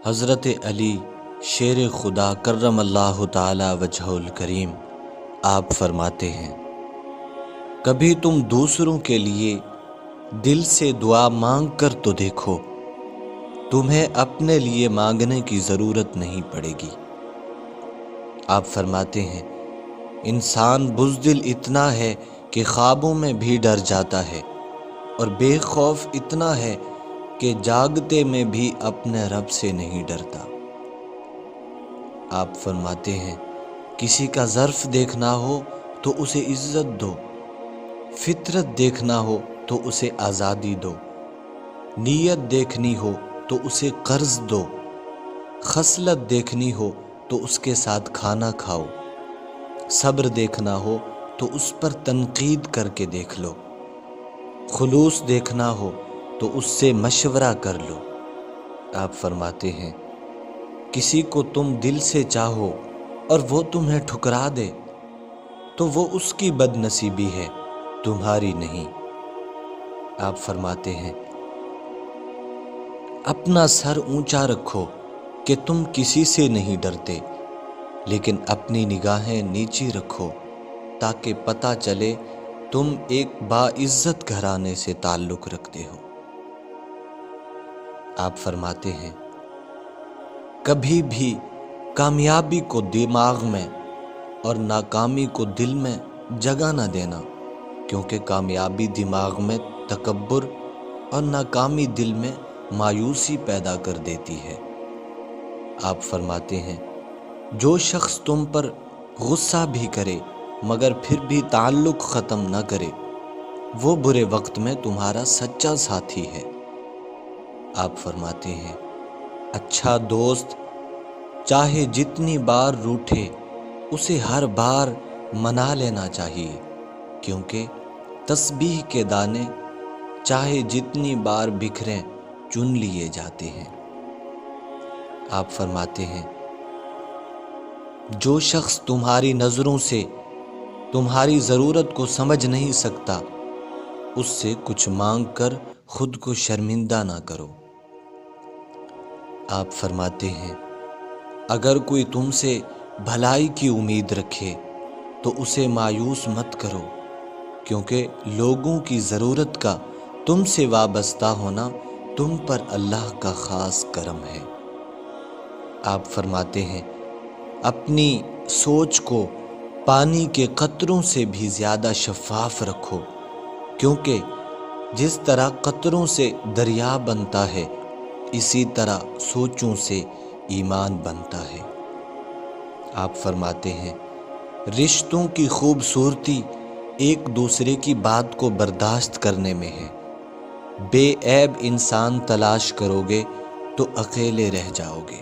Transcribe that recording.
حضرت علی شیر خدا کرم اللہ تعالی وجہ الکریم آپ فرماتے ہیں، کبھی تم دوسروں کے لیے دل سے دعا مانگ کر تو دیکھو، تمہیں اپنے لیے مانگنے کی ضرورت نہیں پڑے گی۔ آپ فرماتے ہیں، انسان بزدل اتنا ہے کہ خوابوں میں بھی ڈر جاتا ہے، اور بے خوف اتنا ہے کہ جاگتے میں بھی اپنے رب سے نہیں ڈرتا۔ آپ فرماتے ہیں، کسی کا ظرف دیکھنا ہو تو اسے عزت دو، فطرت دیکھنا ہو تو اسے آزادی دو، نیت دیکھنی ہو تو اسے قرض دو، خصلت دیکھنی ہو تو اس کے ساتھ کھانا کھاؤ، صبر دیکھنا ہو تو اس پر تنقید کر کے دیکھ لو، خلوص دیکھنا ہو تو اس سے مشورہ کر لو۔ آپ فرماتے ہیں، کسی کو تم دل سے چاہو اور وہ تمہیں ٹھکرا دے تو وہ اس کی بد نصیبی ہے، تمہاری نہیں۔ آپ فرماتے ہیں، اپنا سر اونچا رکھو کہ تم کسی سے نہیں ڈرتے، لیکن اپنی نگاہیں نیچی رکھو تاکہ پتہ چلے تم ایک باعزت گھرانے سے تعلق رکھتے ہو۔ آپ فرماتے ہیں، کبھی بھی کامیابی کو دماغ میں اور ناکامی کو دل میں جگہ نہ دینا، کیونکہ کامیابی دماغ میں تکبر اور ناکامی دل میں مایوسی پیدا کر دیتی ہے۔ آپ فرماتے ہیں، جو شخص تم پر غصہ بھی کرے مگر پھر بھی تعلق ختم نہ کرے، وہ برے وقت میں تمہارا سچا ساتھی ہے۔ آپ فرماتے ہیں، اچھا دوست چاہے جتنی بار روٹھے اسے ہر بار منا لینا چاہیے، کیونکہ تسبیح کے دانے چاہے جتنی بار بکھریں چن لیے جاتے ہیں۔ آپ فرماتے ہیں، جو شخص تمہاری نظروں سے تمہاری ضرورت کو سمجھ نہیں سکتا، اس سے کچھ مانگ کر خود کو شرمندہ نہ کرو۔ آپ فرماتے ہیں، اگر کوئی تم سے بھلائی کی امید رکھے تو اسے مایوس مت کرو، کیونکہ لوگوں کی ضرورت کا تم سے وابستہ ہونا تم پر اللہ کا خاص کرم ہے۔ آپ فرماتے ہیں، اپنی سوچ کو پانی کے قطروں سے بھی زیادہ شفاف رکھو، کیونکہ جس طرح قطروں سے دریا بنتا ہے، اسی طرح سوچوں سے ایمان بنتا ہے۔ آپ فرماتے ہیں، رشتوں کی خوبصورتی ایک دوسرے کی بات کو برداشت کرنے میں ہے، بے عیب انسان تلاش کرو گے تو اکیلے رہ جاؤ گے۔